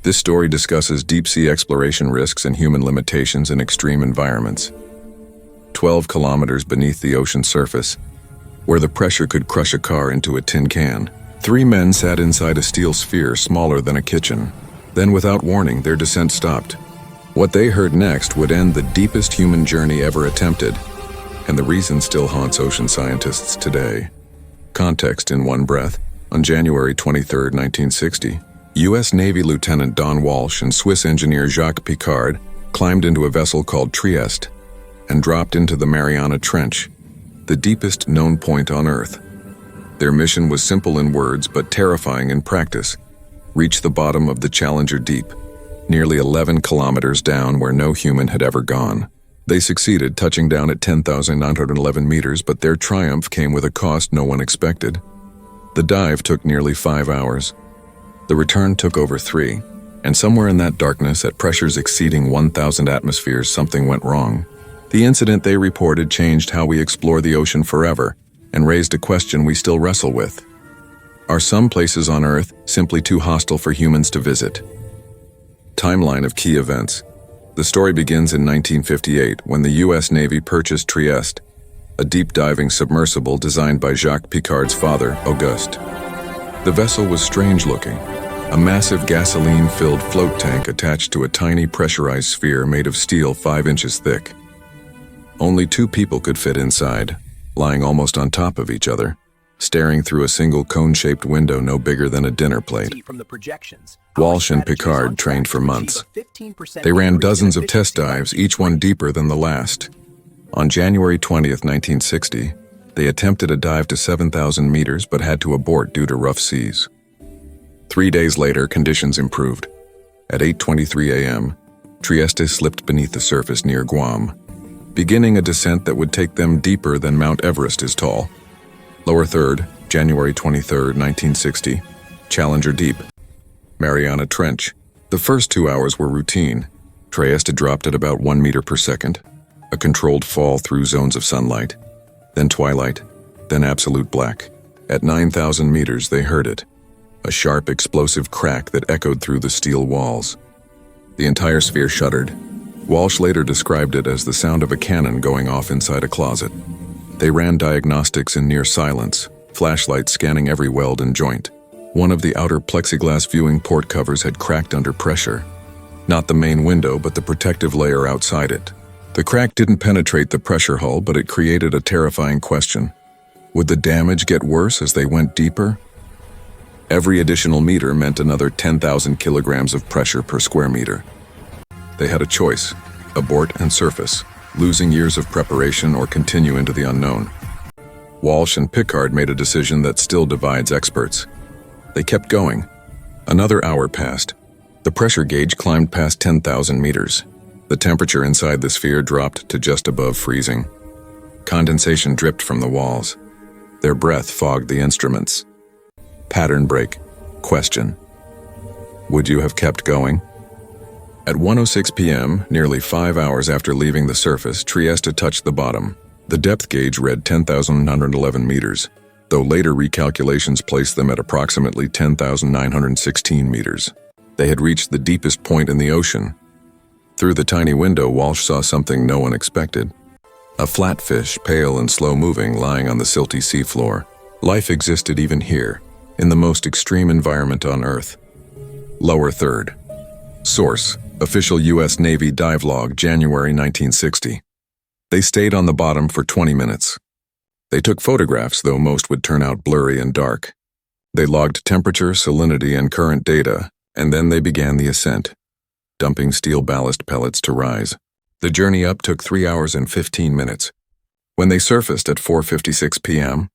This story discusses deep-sea exploration risks and human limitations in extreme environments. 12 kilometers beneath the ocean surface, where the pressure could crush a car into a tin can, 3 men sat inside a steel sphere smaller than a kitchen. Then, without warning, their descent stopped. What they heard next would end the deepest human journey ever attempted, and the reason still haunts ocean scientists today. Context in one breath. On January 23, 1960, U.S. Navy Lieutenant Don Walsh and Swiss engineer Jacques Piccard climbed into a vessel called Trieste and dropped into the Mariana Trench, the deepest known point on Earth. Their mission was simple in words but terrifying in practice: reach the bottom of the Challenger Deep, nearly 11 kilometers down where no human had ever gone. They succeeded, touching down at 10,911 meters, but their triumph came with a cost no one expected. The dive took nearly 5 hours. The return took over 3, and somewhere in that darkness, at pressures exceeding 1,000 atmospheres, something went wrong. The incident they reported changed how we explore the ocean forever and raised a question we still wrestle with. Are some places on Earth simply too hostile for humans to visit? Timeline of key events. The story begins in 1958 when the U.S. Navy purchased Trieste, a deep-diving submersible designed by Jacques Piccard's father, Auguste. The vessel was strange-looking, a massive gasoline-filled float tank attached to a tiny pressurized sphere made of steel 5 inches thick. Only 2 people could fit inside, lying almost on top of each other, staring through a single cone-shaped window no bigger than a dinner plate. Walsh and Piccard trained for months. They ran dozens of test dives, each one deeper than the last. On January 20th, 1960, they attempted a dive to 7,000 meters but had to abort due to rough seas. 3 days later, conditions improved. At 8:23 a.m., Trieste slipped beneath the surface near Guam, beginning a descent that would take them deeper than Mount Everest is tall. Lower third, January 23, 1960, Challenger Deep, Mariana Trench. The first 2 hours were routine. Trieste dropped at about 1 meter per second, a controlled fall through zones of sunlight, then twilight, then absolute black. At 9,000 meters, they heard it, a sharp, explosive crack that echoed through the steel walls. The entire sphere shuddered. Walsh later described it as the sound of a cannon going off inside a closet. They ran diagnostics in near silence, flashlights scanning every weld and joint. One of the outer plexiglass viewing port covers had cracked under pressure. Not the main window, but the protective layer outside it. The crack didn't penetrate the pressure hull, but it created a terrifying question. Would the damage get worse as they went deeper? Every additional meter meant another 10,000 kilograms of pressure per square meter. They had a choice: abort and surface, losing years of preparation, or continue into the unknown. Walsh and Piccard made a decision that still divides experts. They kept going. Another hour passed. The pressure gauge climbed past 10,000 meters. The temperature inside the sphere dropped to just above freezing. Condensation dripped from the walls. Their breath fogged the instruments. Pattern break. Question: would you have kept going? At 1:06 p.m., nearly 5 hours after leaving the surface, Trieste touched the bottom. The depth gauge read 10,911 meters, though later recalculations placed them at approximately 10,916 meters. They had reached the deepest point in the ocean. Through the tiny window, Walsh saw something no one expected. A flatfish, pale and slow-moving, lying on the silty seafloor. Life existed even here, in the most extreme environment on Earth. Lower third. Source: Official U.S. Navy Dive Log, January 1960. They stayed on the bottom for 20 minutes. They took photographs, though most would turn out blurry and dark. They logged temperature, salinity, and current data, and then they began the ascent, dumping steel ballast pellets to rise. The journey up took 3 hours and 15 minutes. When they surfaced at 4:56 p.m.,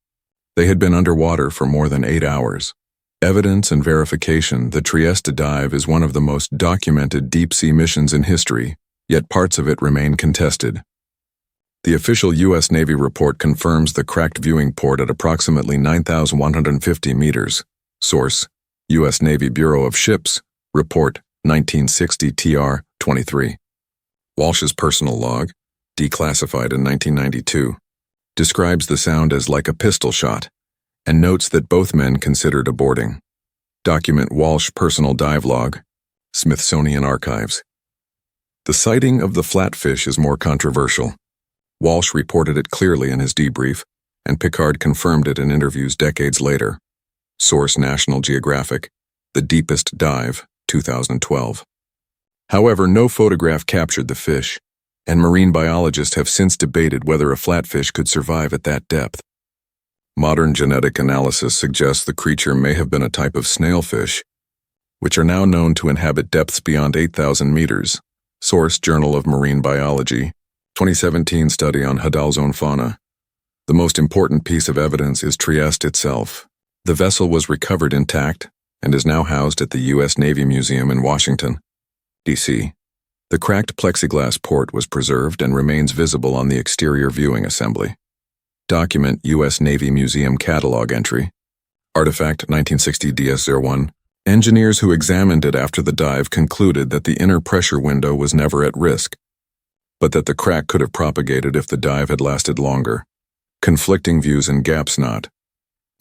they had been underwater for more than 8 hours. Evidence and verification: the Trieste dive is one of the most documented deep-sea missions in history, yet parts of it remain contested. The official U.S. Navy report confirms the cracked viewing port at approximately 9,150 meters. Source: U.S. Navy Bureau of Ships, Report 1960 TR 23. Walsh's personal log, declassified in 1992, describes the sound as like a pistol shot, and notes that both men considered aborting. Document Walsh personal dive log, Smithsonian Archives. The sighting of the flatfish is more controversial. Walsh reported it clearly in his debrief, and Pickard confirmed it in interviews decades later. Source: National Geographic, The Deepest Dive, 2012. However, no photograph captured the fish, and marine biologists have since debated whether a flatfish could survive at that depth. Modern genetic analysis suggests the creature may have been a type of snailfish, which are now known to inhabit depths beyond 8,000 meters. Source: Journal of Marine Biology, 2017 study on Hadal zone fauna. The most important piece of evidence is Trieste itself. The vessel was recovered intact and is now housed at the U.S. Navy Museum in Washington, D.C. The cracked plexiglass port was preserved and remains visible on the exterior viewing assembly. Document: U.S. Navy Museum Catalog entry. Artifact 1960 DS-01. Engineers who examined it after the dive concluded that the inner pressure window was never at risk, but that the crack could have propagated if the dive had lasted longer. Conflicting views and gaps not.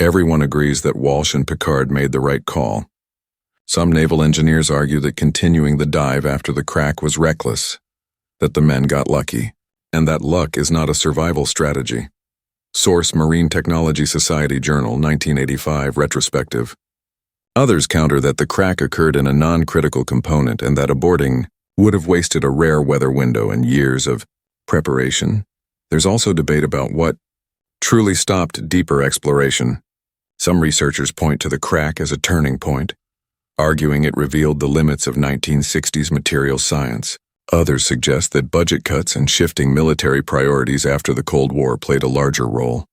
Everyone agrees that Walsh and Pickard made the right call. Some naval engineers argue that continuing the dive after the crack was reckless, that the men got lucky, and that luck is not a survival strategy. Source: Marine Technology Society Journal, 1985 retrospective. Others counter that the crack occurred in a non-critical component and that aborting would have wasted a rare weather window and years of preparation. There's also debate about what truly stopped deeper exploration. Some researchers point to the crack as a turning point, arguing it revealed the limits of 1960s materials science. Others suggest that budget cuts and shifting military priorities after the Cold War played a larger role.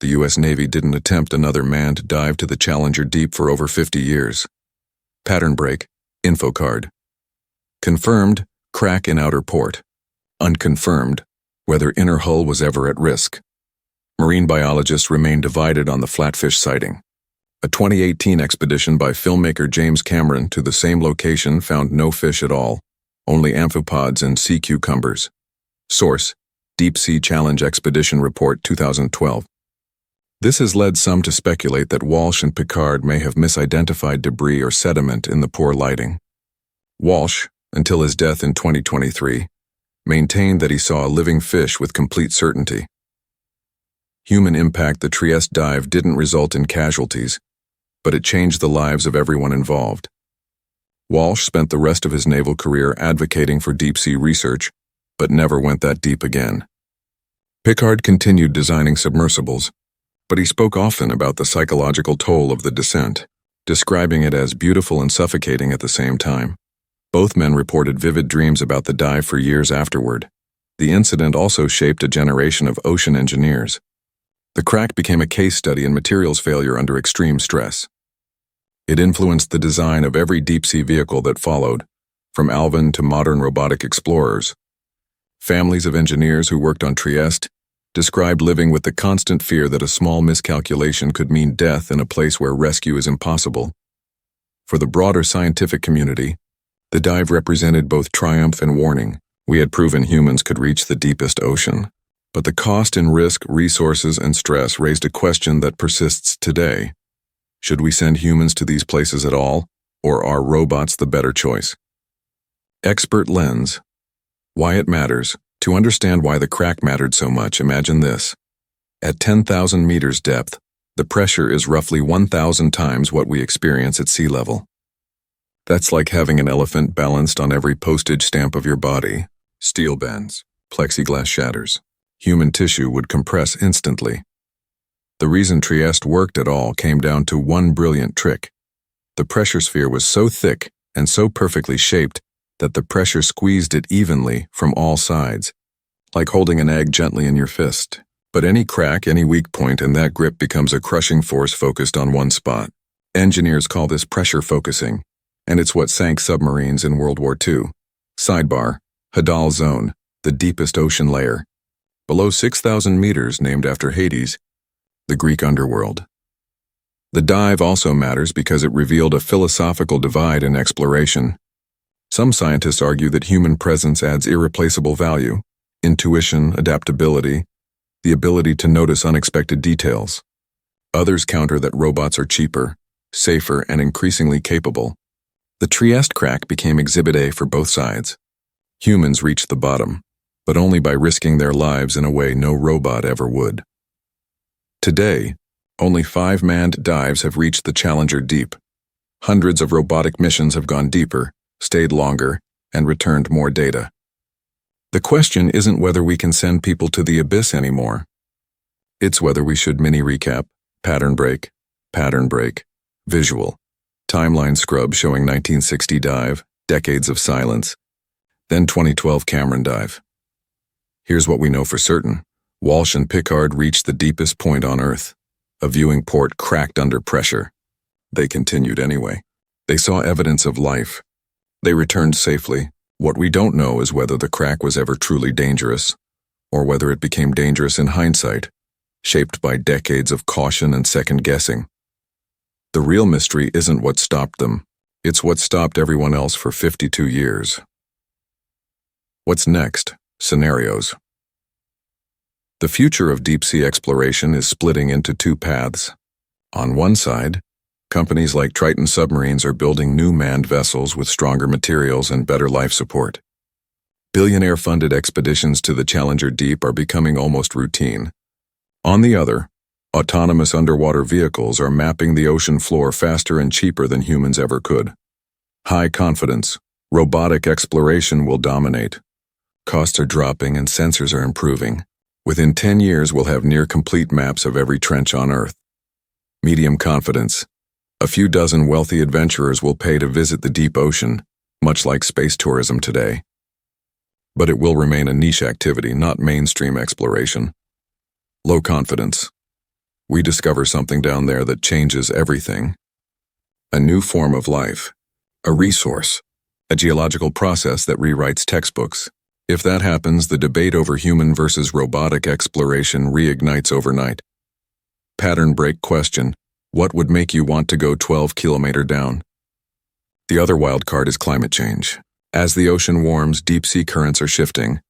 The U.S. Navy didn't attempt another manned dive to the Challenger Deep for over 50 years. Pattern break, info card. Confirmed: crack in outer port. Unconfirmed: whether inner hull was ever at risk. Marine biologists remain divided on the flatfish sighting. A 2018 expedition by filmmaker James Cameron to the same location found no fish at all, only amphipods and sea cucumbers. Source: Deep Sea Challenge Expedition Report 2012. This has led some to speculate that Walsh and Pickard may have misidentified debris or sediment in the poor lighting. Walsh, until his death in 2023, maintained that he saw a living fish with complete certainty. Human impact: the Trieste dive didn't result in casualties, but it changed the lives of everyone involved. Walsh spent the rest of his naval career advocating for deep-sea research, but never went that deep again. Pickard continued designing submersibles, but he spoke often about the psychological toll of the descent, describing it as beautiful and suffocating at the same time. Both men reported vivid dreams about the dive for years afterward. The incident also shaped a generation of ocean engineers. The crack became a case study in materials failure under extreme stress. It influenced the design of every deep-sea vehicle that followed, from Alvin to modern robotic explorers. Families of engineers who worked on Trieste described living with the constant fear that a small miscalculation could mean death in a place where rescue is impossible. For the broader scientific community, the dive represented both triumph and warning. We had proven humans could reach the deepest ocean. But the cost in risk, resources, and stress raised a question that persists today. Should we send humans to these places at all, or are robots the better choice? Expert lens. Why it matters. To understand why the crack mattered so much, imagine this. At 10,000 meters depth, the pressure is roughly 1,000 times what we experience at sea level. That's like having an elephant balanced on every postage stamp of your body. Steel bends, plexiglass shatters. Human tissue would compress instantly. The reason Trieste worked at all came down to one brilliant trick. The pressure sphere was so thick and so perfectly shaped that the pressure squeezed it evenly from all sides, like holding an egg gently in your fist. But any crack, any weak point, and that grip becomes a crushing force focused on one spot. Engineers call this pressure focusing, and it's what sank submarines in World War II. Sidebar: Hadal Zone, the deepest ocean layer. Below 6,000 meters, named after Hades, the Greek underworld. The dive also matters because it revealed a philosophical divide in exploration. Some scientists argue that human presence adds irreplaceable value: intuition, adaptability, the ability to notice unexpected details. Others counter that robots are cheaper, safer, and increasingly capable. The Trieste crack became Exhibit A for both sides. Humans reached the bottom, but only by risking their lives in a way no robot ever would. Today, only 5 manned dives have reached the Challenger Deep. Hundreds of robotic missions have gone deeper, stayed longer, and returned more data. The question isn't whether we can send people to the abyss anymore. It's whether we should mini-recap, pattern break, visual, timeline scrub showing 1960 dive, decades of silence, then 2012 Cameron dive. Here's what we know for certain. Walsh and Pickard reached the deepest point on Earth. A viewing port cracked under pressure. They continued anyway. They saw evidence of life. They returned safely. What we don't know is whether the crack was ever truly dangerous, or whether it became dangerous in hindsight, shaped by decades of caution and second-guessing. The real mystery isn't what stopped them. It's what stopped everyone else for 52 years. What's next? Scenarios. The future of deep-sea exploration is splitting into 2 paths. On one side, companies like Triton Submarines are building new manned vessels with stronger materials and better life support. Billionaire-funded expeditions to the Challenger Deep are becoming almost routine. On the other, autonomous underwater vehicles are mapping the ocean floor faster and cheaper than humans ever could. High confidence, robotic exploration will dominate. Costs are dropping and sensors are improving. Within 10 years, we'll have near-complete maps of every trench on Earth. Medium confidence. A few dozen wealthy adventurers will pay to visit the deep ocean, much like space tourism today. But it will remain a niche activity, not mainstream exploration. Low confidence. We discover something down there that changes everything. A new form of life. A resource. A geological process that rewrites textbooks. If that happens, the debate over human versus robotic exploration reignites overnight. Pattern break question. What would make you want to go 12 kilometers down? The other wild card is climate change. As the ocean warms, deep-sea currents are shifting.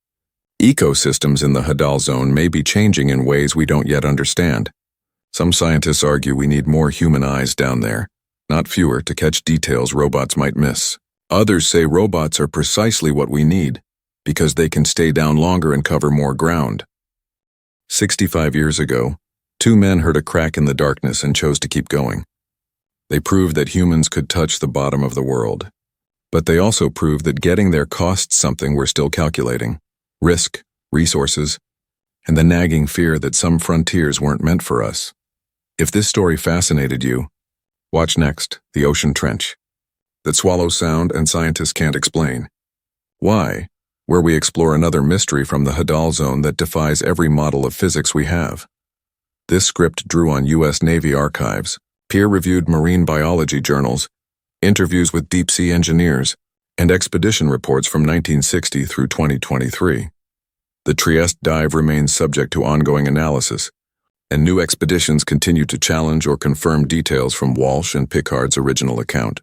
Ecosystems in the Hadal Zone may be changing in ways we don't yet understand. Some scientists argue we need more human eyes down there, not fewer, to catch details robots might miss. Others say robots are precisely what we need, because they can stay down longer and cover more ground. 65 years ago, 2 men heard a crack in the darkness and chose to keep going. They proved that humans could touch the bottom of the world. But they also proved that getting there costs something we're still calculating: risk, resources, and the nagging fear that some frontiers weren't meant for us. If this story fascinated you, watch next, The Ocean Trench. That swallows sound and scientists can't explain. Why? Where we explore another mystery from the Hadal Zone that defies every model of physics we have. This script drew on U.S. Navy archives, peer-reviewed marine biology journals, interviews with deep-sea engineers, and expedition reports from 1960 through 2023. The Trieste dive remains subject to ongoing analysis, and new expeditions continue to challenge or confirm details from Walsh and Pickard's original account.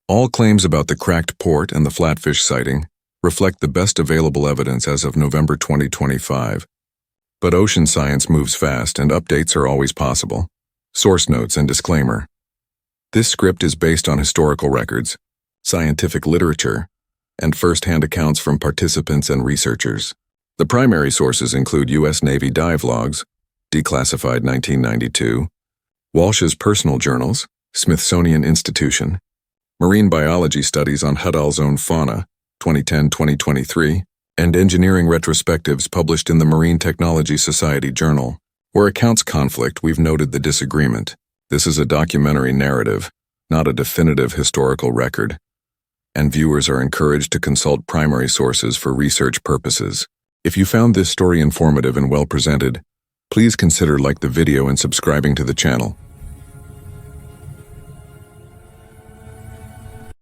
All claims about the cracked port and the flatfish sighting reflect the best available evidence as of November 2025. But ocean science moves fast and updates are always possible. Source notes and disclaimer. This script is based on historical records, scientific literature, and first-hand accounts from participants and researchers. The primary sources include U.S. Navy dive logs, declassified 1992, Walsh's personal journals, Smithsonian Institution, marine biology studies on Hadal Zone fauna, 2010-2023, and engineering retrospectives published in the Marine Technology Society Journal. Where accounts conflict, we've noted the disagreement. This is a documentary narrative, not a definitive historical record, and viewers are encouraged to consult primary sources for research purposes. If you found this story informative and well presented, please consider liking the video and subscribing to the channel.